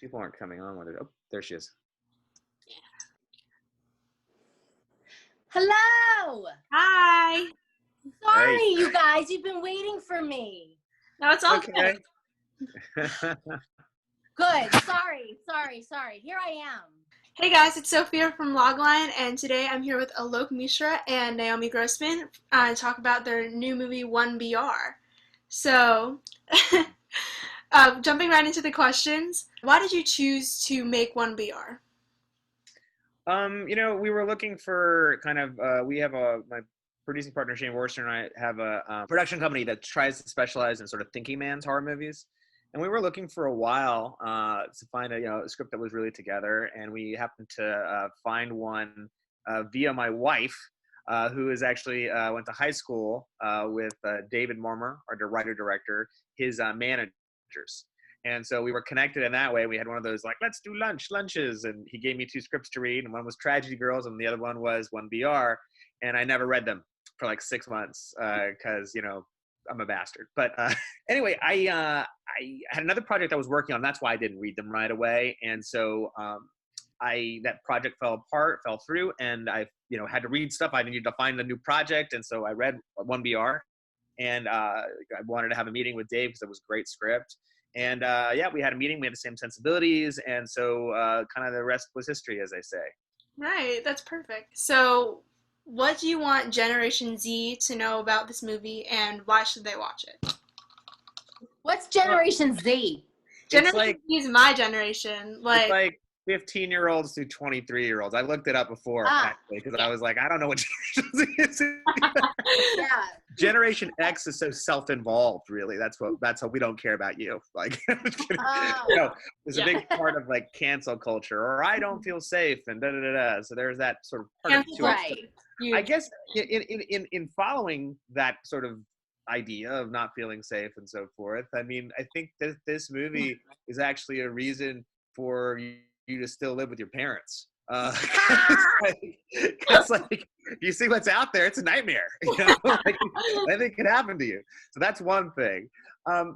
People aren't coming on with it. Oh, there she is. Hello. Hi. Sorry, Hey. you guys. You've been waiting for me. No, it's all Okay. Good. Sorry. Here I am. Hey guys, it's Sophia from Logline, and today I'm here with Alok, Mishra, and Naomi Grossman to talk about their new movie 1BR. So, jumping right into the questions, why did you choose to make 1BR? We were looking for kind of we have my producing partner Shane Worcester and I have a production company that tries to specialize in sort of thinking man's horror movies. And we were looking for a while to find a script that was really together, and we happened to find one via my wife, who is actually went to high school with David Marmer, our writer-director, his managers. And so we were connected in that way. We had one of those, like, let's do lunches. And he gave me 2 scripts to read, and one was Tragedy Girls, and the other one was 1BR. And I never read them for like 6 months because, I'm a bastard. But anyway, I had another project I was working on. That's why I didn't read them right away. And so that project fell through, and I had to read stuff. I needed to find a new project. And so I read 1BR, and I wanted to have a meeting with Dave because it was a great script. And we had a meeting. We had the same sensibilities. And so kind of the rest was history, as I say. Right, that's perfect. So, what do you want Generation Z to know about this movie, and why should they watch it? What's Generation Z? Generation Z is my generation. It's like 15-year-olds to 23-year-olds. I looked it up before, actually, because I was like, I don't know what Generation Z is. Yeah. Generation X is so self-involved, really. That's how we don't care about you. Like, there's a big part of like cancel culture, or I don't feel safe, and da da da da. So there's that sort of part of it too. Right. I guess in following that sort of idea of not feeling safe and so forth, I mean, I think that this movie is actually a reason for you to still live with your parents. Because you see what's out there, it's a nightmare. Anything can happen to you. So that's one thing.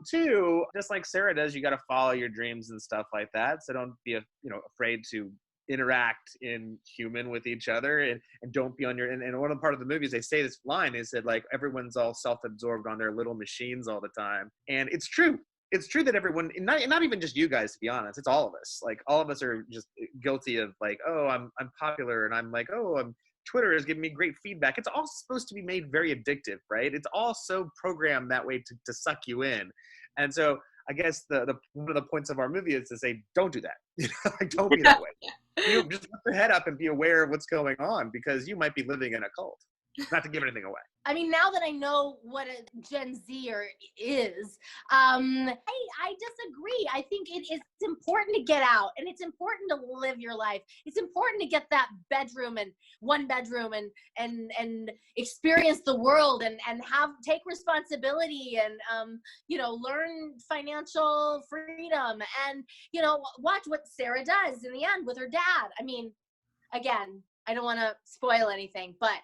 2, just like Sarah does, you got to follow your dreams and stuff like that. So don't be afraid to interact in human with each other, and don't be on your. And one of the part of the movies they say this line is that like everyone's all self-absorbed on their little machines all the time, and it's true. It's true that everyone, not even just you guys, to be honest, it's all of us. Like all of us are just guilty of like, oh, I'm popular, and I'm like, oh, Twitter is giving me great feedback. It's all supposed to be made very addictive, right? It's all so programmed that way to suck you in. And so I guess the one of the points of our movie is to say, don't do that. Like, don't be that way. You just lift your head up and be aware of what's going on, because you might be living in a cult. Not to give anything away. I mean, now that I know what a Gen Zer is, I disagree. I think it's important to get out, and it's important to live your life. It's important to get that one bedroom and experience the world and take responsibility and learn financial freedom and watch what Sarah does in the end with her dad. I mean, again, I don't want to spoil anything, but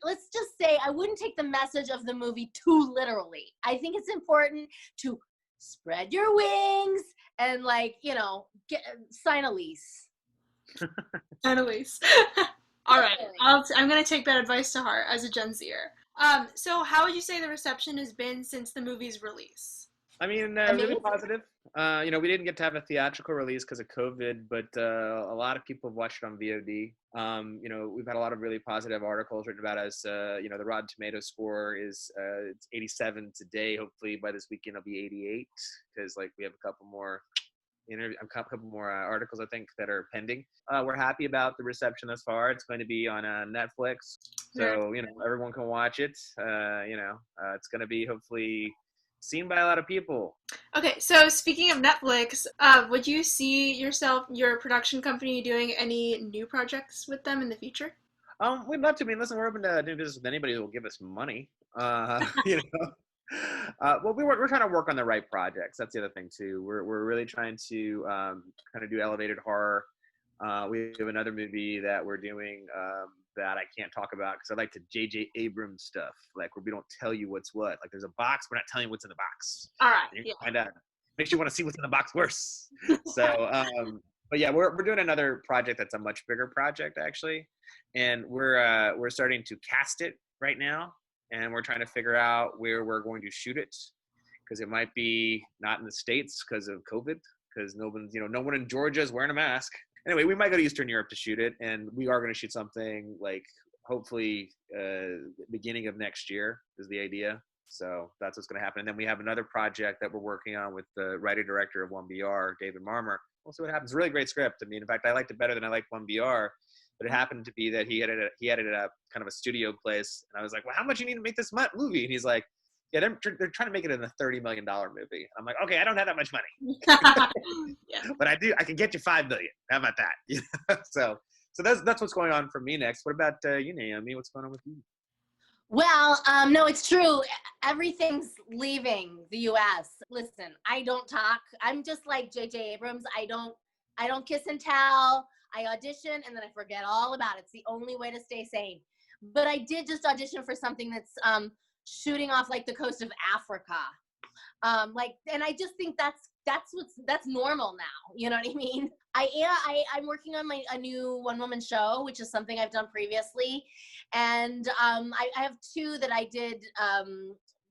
let's just say I wouldn't take the message of the movie too literally. I think it's important to spread your wings and sign a lease. Sign a lease. All right, I'm going to take that advice to heart as a Gen Zer. So how would you say the reception has been since the movie's release? I mean, really positive. We didn't get to have a theatrical release because of COVID, but a lot of people have watched it on VOD. We've had a lot of really positive articles written about us. The Rotten Tomatoes score is it's 87 today. Hopefully by this weekend it'll be 88, because we have a couple more articles I think that are pending. We're happy about the reception thus far. It's going to be on Netflix, so everyone can watch it. It's going to be hopefully seen by a lot of people. Okay, so speaking of Netflix, would you see your production company doing any new projects with them in the future? We'd love to. I mean, listen, we're open to do business with anybody who will give us money. Well, we're trying to work on the right projects. That's the other thing too. We're really trying to kind of do elevated horror. We have another movie that we're doing that I can't talk about because I like to J.J. Abrams stuff, like where we don't tell you what's what. Like there's a box, we're not telling you what's in the box. All right. You can find out. makes you want to see what's in the box worse. So, but yeah, we're doing another project that's a much bigger project actually, and we're starting to cast it right now, and we're trying to figure out where we're going to shoot it, because it might be not in the States because of COVID, because no one in Georgia is wearing a mask. Anyway, we might go to Eastern Europe to shoot it, and we are going to shoot something like hopefully beginning of next year is the idea. So that's what's going to happen. And then we have another project that we're working on with the writer-director of 1BR, David Marmer. We'll see what happens. Really great script. I mean, in fact, I liked it better than I liked 1BR, but it happened to be that he edited up kind of a studio place. And I was like, well, how much you need to make this movie? And he's like, yeah, they're trying to make it in a $30 million movie. I'm like, okay, I don't have that much money. Yeah. But I can get you $5 million. How about that? So that's what's going on for me next. What about you, Naomi? What's going on with you? Well, no, it's true. Everything's leaving the U.S. Listen, I don't talk. I'm just like J.J. Abrams. I don't kiss and tell. I audition and then I forget all about it. It's the only way to stay sane. But I did just audition for something that's shooting off like the coast of Africa. And I just think that's normal now. You know what I mean? I'm working on a new one-woman show, which is something I've done previously. And I have two that I did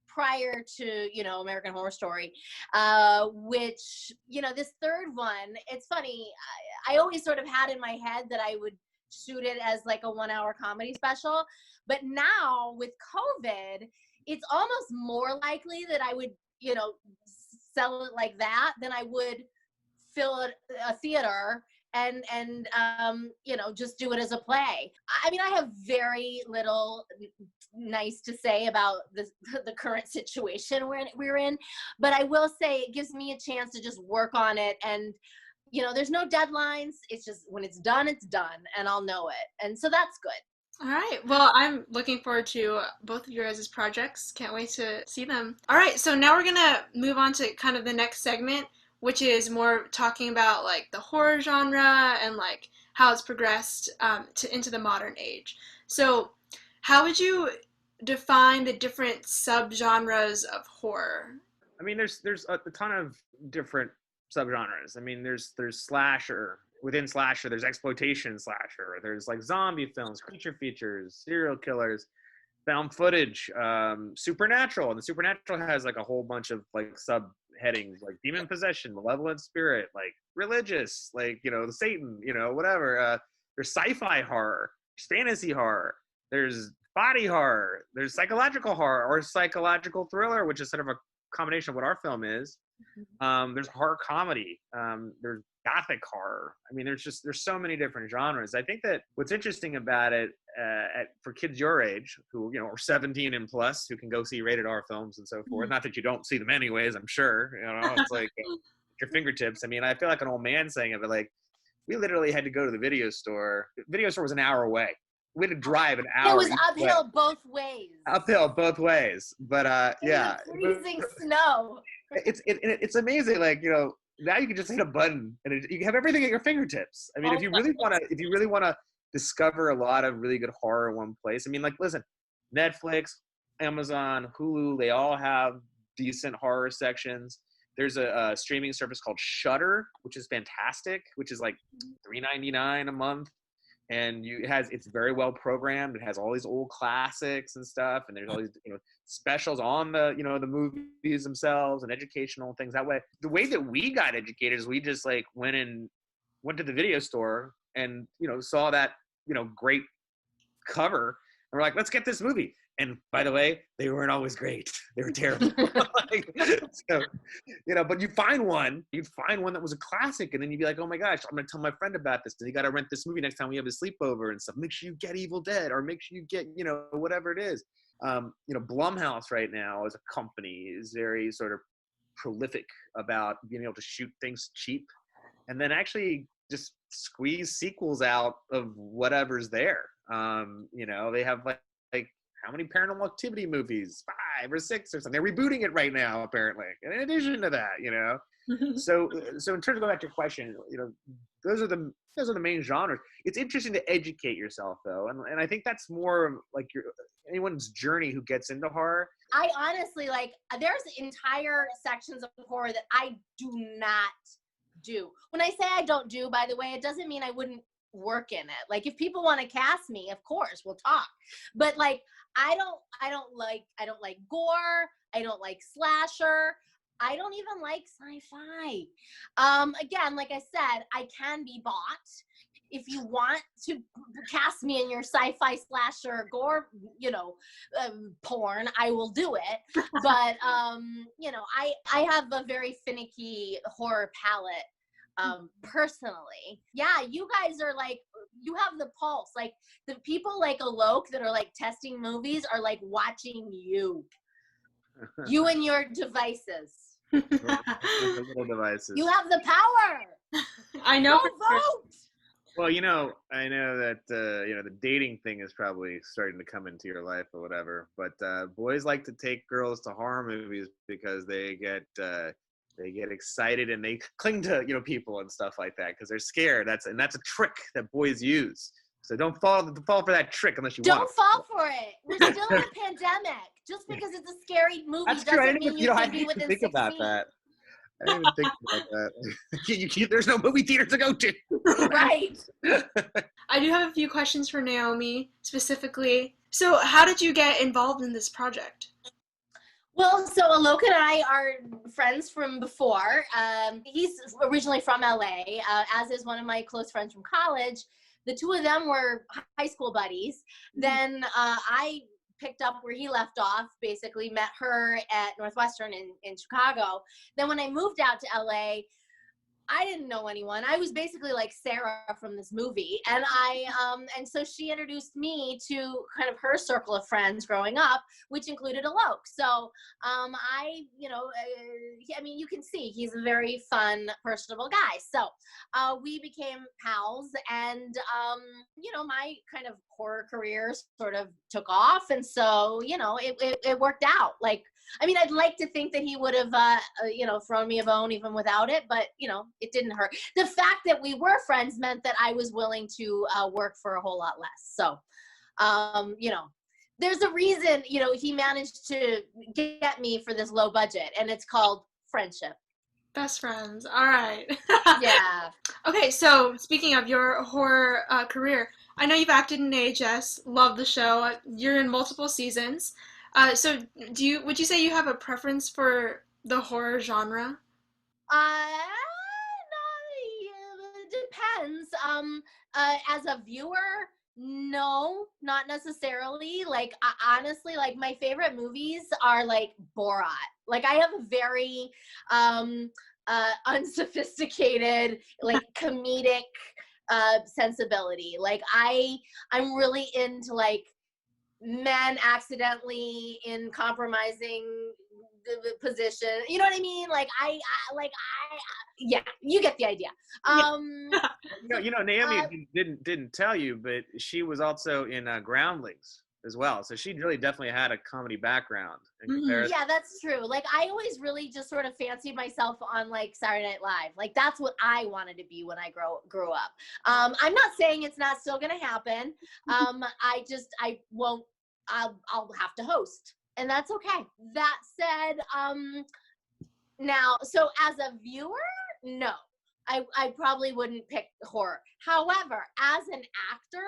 prior to, American Horror Story, which, this third one, it's funny. I always sort of had in my head that I would shoot it as like a 1-hour comedy special. But now with COVID, it's almost more likely that I would, sell it like that than I would fill a theater and just do it as a play. I mean, I have very little nice to say about the current situation we're in, but I will say it gives me a chance to just work on it. And, there's no deadlines. It's just when it's done, and I'll know it. And so that's good. All right. Well, I'm looking forward to both of your guys' projects. Can't wait to see them. All right. So now we're going to move on to kind of the next segment, which is more talking about like the horror genre and like how it's progressed into the modern age. So how would you define the different subgenres of horror? I mean, there's a ton of different subgenres. I mean, there's slasher. Within slasher, there's exploitation slasher. There's like zombie films, creature features, serial killers, found footage, supernatural. And the supernatural has like a whole bunch of like subheadings, like demon possession, malevolent spirit, like religious, like, the Satan, whatever. There's sci-fi horror, there's fantasy horror, there's body horror, there's psychological horror or psychological thriller, which is sort of a combination of what our film is. There's horror comedy. There's gothic horror. I mean, there's so many different genres. I think that what's interesting about it for kids your age who, are 17 and plus, who can go see rated R films and so forth. Not that you don't see them anyways, I'm sure, it's like your fingertips. I mean, I feel like an old man saying it, but like we literally had to go to the video store. The video store was an hour away. We had to drive an hour. It was uphill both ways. Uphill both ways. But yeah. Freezing snow. It's amazing. Like, now you can just hit a button and you have everything at your fingertips. I mean, if you really want to discover a lot of really good horror in one place, I mean, like, listen, Netflix, Amazon, Hulu, they all have decent horror sections. There's a streaming service called Shudder, which is fantastic, which is like $3.99 a month. And it's very well programmed. It has all these old classics and stuff, and there's all these specials on the the movies themselves and educational things that way. The way that we got educated is we just like went to the video store and saw that great cover, and we're like, let's get this movie. And by the way, they weren't always great. They were terrible. But you'd find one that was a classic, and then you'd be like, oh my gosh, I'm going to tell my friend about this. And you got to rent this movie next time we have a sleepover and stuff. Make sure you get Evil Dead, or make sure you get, whatever it is. Blumhouse right now as a company is very sort of prolific about being able to shoot things cheap and then actually just squeeze sequels out of whatever's there. They have like how many Paranormal Activity movies? 5 or 6 or something. They're rebooting it right now, apparently. And in addition to that, So in terms of going back to your question, those are the main genres. It's interesting to educate yourself, though, and I think that's more like anyone's journey who gets into horror. I honestly, like, there's entire sections of horror that I do not do. When I say I don't do, by the way, it doesn't mean I wouldn't work in it. Like, if people want to cast me, of course we'll talk. But like, I don't like gore. I don't like slasher. I don't even like sci-fi. Again, like I said, I can be bought. If you want to cast me in your sci-fi slasher gore, porn, I will do it. But I have a very finicky horror palette. Personally, yeah, you guys are like, you have the pulse. Like, the people like Alok that are like testing movies are like watching you and your devices. The little devices. You have the power. I know. Go vote. Well, I know that the dating thing is probably starting to come into your life or whatever. But boys like to take girls to horror movies because they get excited and they cling to people and stuff like that because they're scared. That's a trick that boys use. So don't fall for that trick unless you want. Don't fall for it. We're still in a pandemic. Just because it's a scary movie doesn't mean you can be within 6 feet. About that. I didn't even think about that. There's no movie theater to go to. Right. I do have a few questions for Naomi specifically. So how did you get involved in this project? Well, so Alok and I are friends from before. He's originally from LA, as is one of my close friends from college. The two of them were high school buddies. Then I picked up where he left off, basically met her at Northwestern in Chicago. Then when I moved out to LA, I didn't know anyone. I was basically like Sarah from this movie. And and so she introduced me to kind of her circle of friends growing up, which included Alok. So you can see he's a very fun, personable guy. So we became pals, and my kind of horror career sort of took off. And so, it worked out. Like, I mean, I'd like to think that he would have, thrown me a bone even without it, but, it didn't hurt. The fact that we were friends meant that I was willing to work for a whole lot less. So, there's a reason, he managed to get me for this low budget, and it's called friendship. Best friends. All right. Yeah. Okay, so speaking of your horror career, I know you've acted in AHS. Love the show. You're in multiple seasons. So would you say you have a preference for the horror genre? It depends. As a viewer, no, not necessarily. Like, honestly, like, my favorite movies are like Borat. Like, I have a very unsophisticated, like, comedic sensibility. Like, I'm really into like men accidentally in compromising the position. You know what I mean? Like, yeah, you get the idea. Naomi didn't tell you, but she was also in Groundlings as well. So she really definitely had a comedy background in comparison. Yeah, that's true. Like, I always really just sort of fancied myself on like Saturday Night Live. Like, that's what I wanted to be when I grew up. I'm not saying it's not still gonna happen. I won't. I'll have to host, and that's okay. That said, now, so as a viewer, no, I probably wouldn't pick horror. However, as an actor,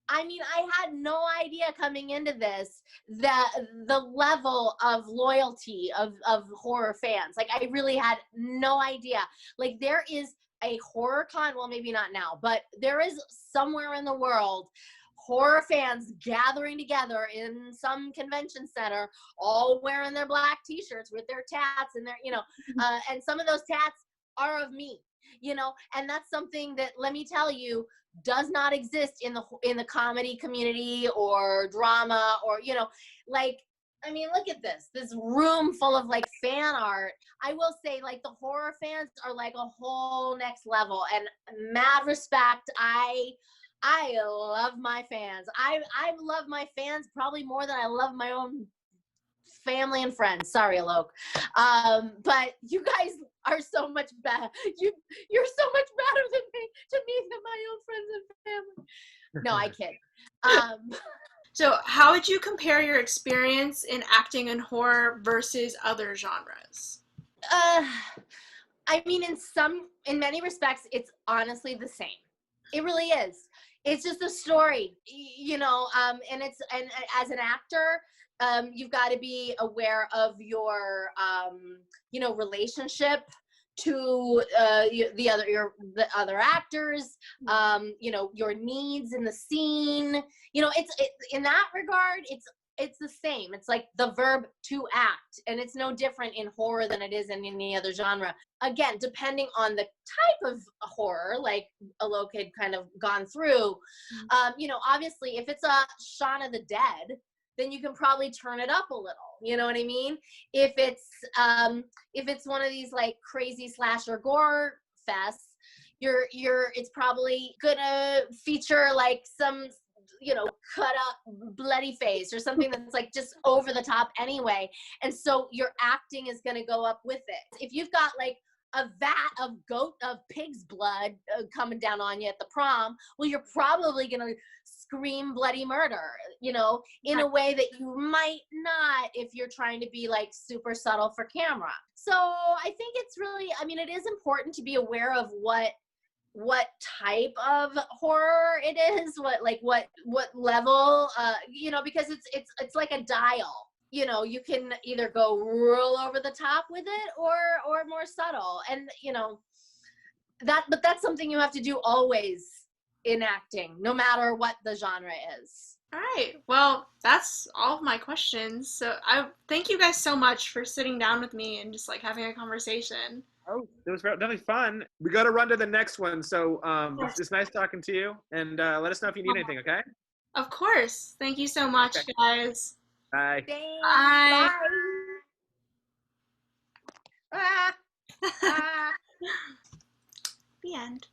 I mean, I had no idea coming into this the level of loyalty of horror fans. Like, I really had no idea. Like, there is a horror con, well, maybe not now, but there is somewhere in the world horror fans gathering together in some convention center, all wearing their black t-shirts with their tats and their, and some of those tats are of me, and that's something that, let me tell you, does not exist in the comedy community or drama or, like, I mean, look at this room full of like fan art. I will say, like, the horror fans are like a whole next level, and mad respect. I love my fans. I love my fans probably more than I love my own family and friends. Sorry, Alok. But you guys are so much better. You're so much better than my own friends and family. No, I kid. So how would you compare your experience in acting in horror versus other genres? Uh, I mean, in many respects, it's honestly the same. It really is. It's just a story, and as an actor, you've got to be aware of your, relationship to the other actors, your needs in the scene. In that regard, it's the same. It's like the verb to act, and it's no different in horror than it is in any other genre. Again, depending on the type of horror, like Alok had kind of gone through, obviously if it's a Shaun of the Dead, then you can probably turn it up a little. You know what I mean? If it's one of these like crazy slasher gore fests, it's probably gonna feature like some cut up bloody face or something that's like just over the top anyway, and so your acting is going to go up with it. If you've got like a vat of pig's blood coming down on you at the prom, well, you're probably going to scream bloody murder, in a way that you might not if you're trying to be like super subtle for camera. So I think it's really, it is important to be aware of what type of horror it is, what level, because it's like a dial. You can either go real over the top with it or more subtle, and but that's something you have to do always in acting, no matter what the genre is. All right. Well, that's all of my questions. So I thank you guys so much for sitting down with me and just like having a conversation. Oh, it was definitely fun. We got to run to the next one. So it's nice talking to you. And let us know if you need anything, okay? Of course. Thank you so much, guys. Bye. Thanks. Bye. Bye. The end.